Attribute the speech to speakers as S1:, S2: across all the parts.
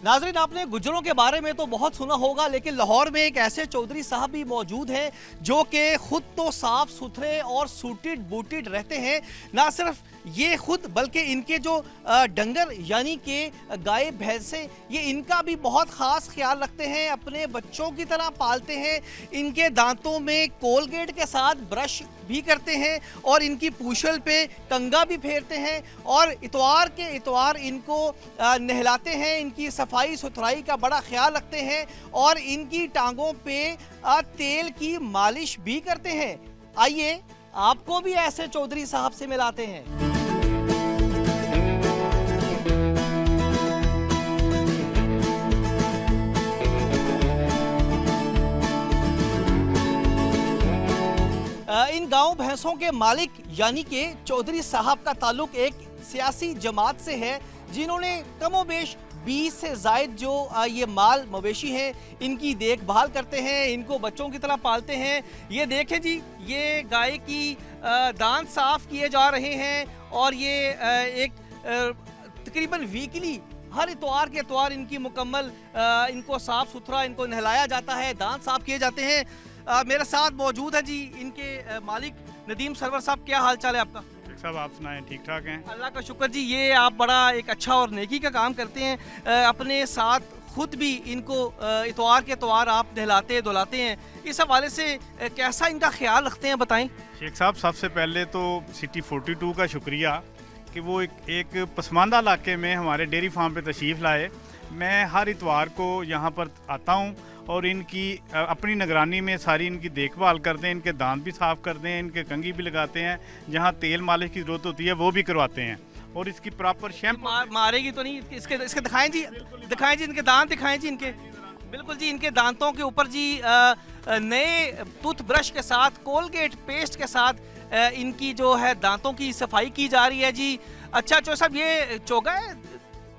S1: नाज़रीन, आपने गुज्जरों के बारे में तो बहुत सुना होगा, लेकिन लाहौर में एक ऐसे चौधरी साहब भी मौजूद हैं जो कि खुद तो साफ सुथरे और सूटेड बूटेड रहते हैं। ना सिर्फ ये खुद, बल्कि इनके जो डंगर यानी कि गाय भैंसे, ये इनका भी बहुत ख़ास ख्याल रखते हैं, अपने बच्चों की तरह पालते हैं। इनके दांतों में कोलगेट के साथ ब्रश भी करते हैं और इनकी पूंछल पे कंघा भी फेरते हैं और इतवार के इतवार इनको नहलाते हैं। इनकी सफाई सुथराई का बड़ा ख्याल रखते हैं और इनकी टांगों पे तेल की मालिश भी करते हैं। आइए आपको भी ऐसे चौधरी साहब से मिलाते हैं। इन गांव भैंसों के मालिक यानी कि चौधरी साहब का ताल्लुक एक सियासी जमात से है, जिन्होंने कमोबेश 20 से ज़ायद जो ये माल मवेशी हैं इनकी देखभाल करते हैं, इनको बच्चों की तरह पालते हैं। ये देखें जी, ये गाय की दांत साफ किए जा रहे हैं और ये एक तकरीबन वीकली हर इतवार के इतवार इनकी मुकम्मल इनको साफ़ सुथरा इनको नहलाया जाता है, दांत साफ किए जाते हैं। मेरे साथ मौजूद है जी इनके मालिक नदीम सरवर साहब। क्या हाल चाल है आपका?
S2: साहब आप सुनाएं, ठीक ठाक हैं?
S1: अल्लाह का शुक्र जी। ये आप बड़ा एक अच्छा और नेकी का काम करते हैं, अपने साथ खुद भी इनको इतवार के इतवार आप नहलाते धुलाते हैं। इस हवाले से कैसा इनका ख्याल रखते हैं, बताएं।
S2: शेख साहब, सबसे पहले तो सिटी 42 का शुक्रिया कि वो एक पसमानदा इलाके में हमारे डेयरी फार्म पे तशरीफ़ लाए। मैं हर इतवार को यहाँ पर आता हूँ और इनकी अपनी निगरानी में सारी इनकी देखभाल करते हैं, इनके दांत भी साफ़ करते हैं, इनके कंघी भी लगाते हैं, जहाँ तेल मालिश की ज़रूरत होती है वो भी करवाते हैं और इसकी प्रॉपर शैम्पू।
S1: मारेगी तो नहीं? इसके दिखाएं जी, दिखाएं जी, इनके दांत दिखाएं जी इनके। बिल्कुल जी, इनके दांतों के ऊपर जी नए टूथब्रश के साथ, कोलगेट पेस्ट के साथ इनकी जो है दांतों की सफाई की जा रही है जी। अच्छा चो साहब, ये चोगा है,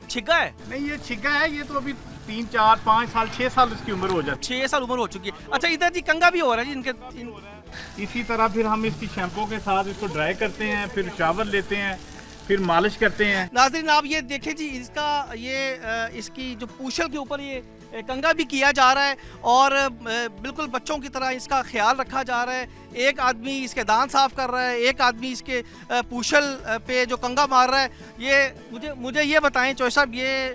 S1: छिग्गा है?
S2: नहीं, ये छिग्गा है। ये तो अभी 3, 4, 5 साल, 6 साल इसकी उम्र हो जाती है।
S1: 6 साल उम्र हो चुकी है। अच्छा, इधर जी कंघा भी हो रहा है जी इनके।
S2: इसी तरह फिर हम इसकी शैम्पू के साथ इसको ड्राई करते हैं, फिर शावर लेते हैं, फिर मालिश करते हैं।
S1: नाज़रीन, आप ये देखें जी, इसका ये इसकी जो पूंछल के ऊपर ये कंघा भी किया जा रहा है और बिल्कुल बच्चों की तरह इसका ख्याल रखा जा रहा है। एक आदमी इसके दांत साफ कर रहा है, एक आदमी इसके पूंछल पे जो कंघा मार रहा है। ये मुझे ये बताएं चौधरी साहब, ये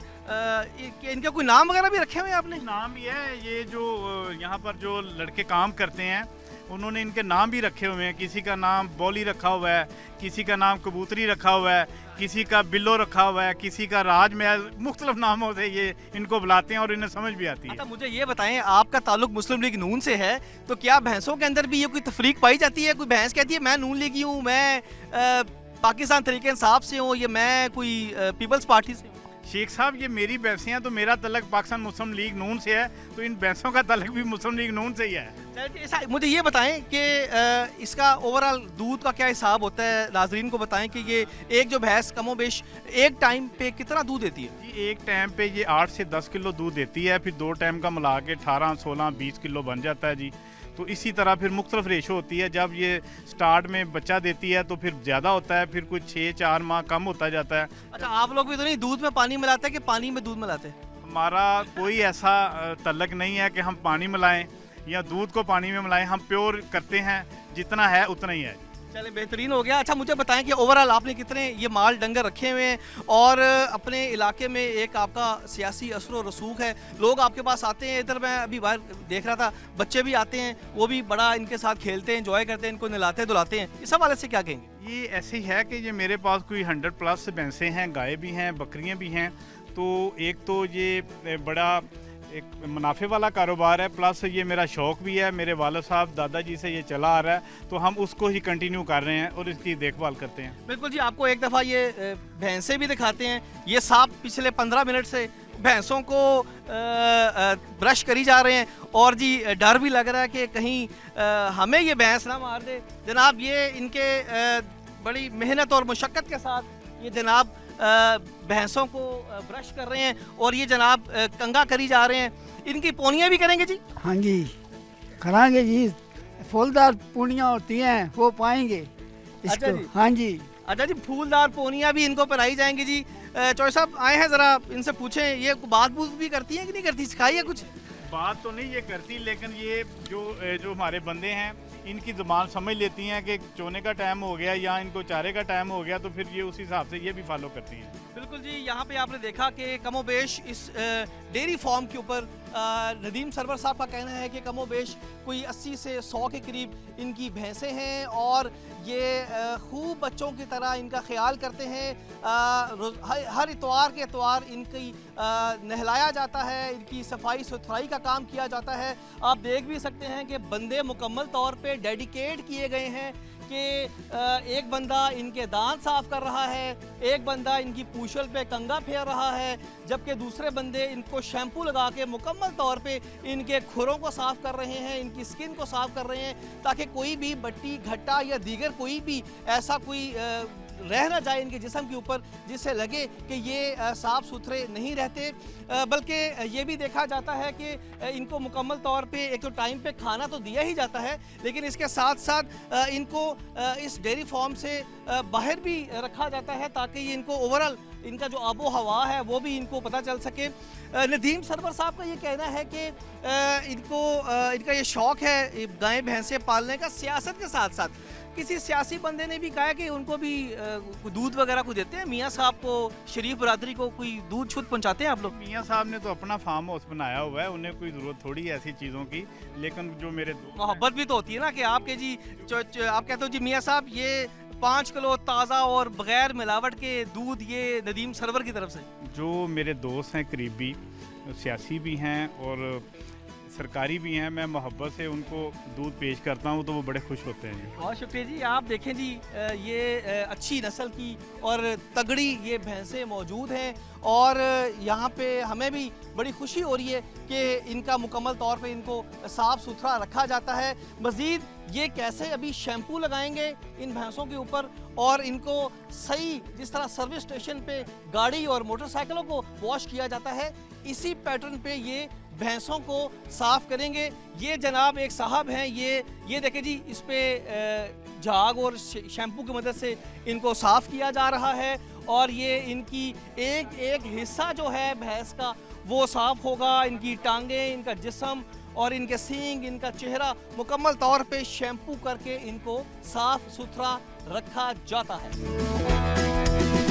S1: इनके कोई नाम वगैरह भी रखे हुए हैं आपने?
S2: नाम ये है, ये जो यहाँ पर जो लड़के काम करते हैं उन्होंने इनके नाम भी रखे हुए हैं। किसी का नाम बॉली रखा हुआ है, किसी का नाम कबूतरी रखा हुआ है, किसी का बिल्लो रखा हुआ है, किसी का राजमहल, मुख्तलिफ नामों से ये इनको बुलाते हैं और इन्हें समझ भी आती है।
S1: अच्छा, मुझे ये बताएं, आपका ताल्लुक मुस्लिम लीग नून से है, तो क्या भैंसों के अंदर भी ये कोई तफरीक पाई जाती है? कोई भैंस कहती है मैं नून लीगी हूँ, मैं पाकिस्तान तहरीक इंसाफ से हूँ, ये मैं कोई पीपल्स पार्टी से हूँ?
S2: शेख साहब, ये मेरी भैंसें हैं तो मेरा तलक पाकिस्तान मुस्लिम लीग नून से है, तो इन भैंसों का तलक भी मुस्लिम लीग नून से ही है।
S1: मुझे ये बताएं कि इसका ओवरऑल दूध का क्या हिसाब होता है? नाजरीन को बताएं कि ये एक जो भैंस कमोबेश एक टाइम पे कितना दूध देती है?
S2: जी, एक टाइम पे ये 8 से 10 किलो दूध देती है, फिर 2 टाइम का मिला के 18, 16, 20 किलो बन जाता है जी। तो इसी तरह फिर मुख्तलिफ रेशो होती है। जब ये स्टार्ट में बच्चा देती है तो फिर ज़्यादा होता है, फिर कुछ 6-4 माह कम होता जाता है।
S1: अच्छा, आप लोग भी तो नहीं दूध में पानी मिलाते हैं कि पानी में दूध मिलाते हैं?
S2: हमारा कोई ऐसा तल्लक नहीं है कि हम पानी मिलाएं या दूध को पानी में मिलाएं। हम प्योर करते हैं, जितना है उतना ही है।
S1: चले, बेहतरीन हो गया। अच्छा, मुझे बताएं कि ओवरऑल आपने कितने ये माल डंगर रखे हुए हैं और अपने इलाके में एक आपका सियासी असर व रसूख है, लोग आपके पास आते हैं। इधर मैं अभी बाहर देख रहा था, बच्चे भी आते हैं, वो भी बड़ा इनके साथ खेलते हैं, एंजॉय करते हैं, इनको नहलाते धुलाते हैं। इस हवाले से क्या कहेंगे?
S2: ये ऐसे ही है कि ये मेरे पास कोई 100+ भैंसें हैं, गाय भी हैं, बकरियाँ भी हैं। तो एक तो ये बड़ा एक मुनाफे वाला कारोबार है, प्लस ये मेरा शौक़ भी है। मेरे वालिद साहब दादाजी से ये चला आ रहा है, तो हम उसको ही कंटिन्यू कर रहे हैं और इसकी देखभाल करते हैं।
S1: बिल्कुल जी, आपको एक दफ़ा ये भैंसें भी दिखाते हैं। ये साहब पिछले 15 मिनट से भैंसों को ब्रश करी जा रहे हैं और जी डर भी लग रहा है कि कहीं हमें ये भैंस ना मार दे। जनाब, ये इनके बड़ी मेहनत और मुशक्क़त के साथ ये जनाब भैंसों को ब्रश कर रहे हैं और ये जनाब कंघा करी जा रहे हैं। इनकी पोनियाँ भी करेंगे जी?
S3: हाँ जी, कराएंगे जी। फूलदार पूनियाँ होती हैं वो पाएंगे इसको।
S1: अच्छा जी।
S3: हाँ जी।
S1: अच्छा जी, फूलदार पोनियाँ भी इनको पहनाई जाएंगी जी। चौधरी साहब आए हैं, ज़रा इनसे पूछें ये बात बूत भी करती हैं कि नहीं करती, सिखाइए कुछ।
S2: बात तो नहीं ये करती, लेकिन ये जो हमारे बंदे हैं इनकी ज़ुबान समझ लेती हैं कि चोने का टाइम हो गया या इनको चारे का टाइम हो गया, तो फिर ये उस हिसाब से ये भी फॉलो करती हैं।
S1: बिल्कुल जी, यहाँ पे आपने देखा कि कमोबेश इस डेयरी फार्म के ऊपर नदीम सरवर साहब का कहना है कि कमोबेश कोई 80 से 100 के करीब इनकी भैंसें हैं और ये खूब बच्चों की तरह इनका ख्याल करते हैं। हर इतवार के इतवार इनकी नहलाया जाता है, इनकी सफाई सुथराई का काम किया जाता है। आप देख भी सकते हैं कि बंदे मुकम्मल तौर पे डेडिकेट किए गए हैं कि एक बंदा इनके दांत साफ कर रहा है, एक बंदा इनकी पूंछल पे कंघा फेर रहा है, जबकि दूसरे बंदे इनको शैम्पू लगा के मुकम्मल तौर पे इनके खुरों को साफ कर रहे हैं, इनकी स्किन को साफ कर रहे हैं, ताकि कोई भी बट्टी घट्टा या दीगर कोई भी ऐसा कोई रह ना जाए इनके जिस्म के ऊपर जिससे लगे कि ये साफ़ सुथरे नहीं रहते। बल्कि ये भी देखा जाता है कि इनको मुकम्मल तौर पे एक तो टाइम पे खाना तो दिया ही जाता है, लेकिन इसके साथ साथ इनको इस डेयरी फार्म से बाहर भी रखा जाता है ताकि ये इनको ओवरऑल इनका जो आबो हवा है वो भी इनको पता चल सके। नदीम सरवर साहब का ये कहना है कि इनका ये शौक़ है गाय भैंसें पालने का, सियासत के साथ साथ किसी सियासी बंदे ने भी कहा है कि उनको भी दूध वगैरह को देते हैं। मियाँ साहब को, शरीफ बरादरी को कोई दूध छूत पहुँचाते हैं आप लोग?
S2: मियाँ साहब ने तो अपना फार्म हाउस बनाया हुआ है, उन्हें कोई ज़रूरत थोड़ी है ऐसी चीज़ों की, लेकिन जो मेरे
S1: मोहब्बत भी तो होती है ना कि आपके जी आप कहते हो जी मियाँ साहब ये 5 किलो ताज़ा और बग़ैर मिलावट के दूध ये नदीम सरवर की तरफ से।
S2: जो मेरे दोस्त हैं करीबी, सियासी भी हैं और सरकारी भी हैं, मैं मोहब्बत से उनको दूध पेश करता हूं तो वो बड़े खुश होते हैं जी।
S1: बहुत शुक्रिया जी। आप देखें जी ये अच्छी नस्ल की और तगड़ी ये भैंसें मौजूद हैं और यहाँ पे हमें भी बड़ी खुशी हो रही है कि इनका मुकम्मल तौर पे इनको साफ़ सुथरा रखा जाता है। मज़ीद ये कैसे अभी शैम्पू लगाएंगे इन भैंसों के ऊपर और इनको सही जिस तरह सर्विस स्टेशन पे गाड़ी और मोटरसाइकिलों को वॉश किया जाता है, इसी पैटर्न पे ये भैंसों को साफ़ करेंगे। ये जनाब एक साहब हैं, ये देखें जी, इस पे झाग और शैम्पू की मदद से इनको साफ़ किया जा रहा है और ये इनकी एक एक हिस्सा जो है भैंस का वो साफ़ होगा। इनकी टांगें, इनका जिस्म और इनके सींग, इनका चेहरा मुकम्मल तौर पे शैम्पू करके इनको साफ़ सुथरा रखा जाता है।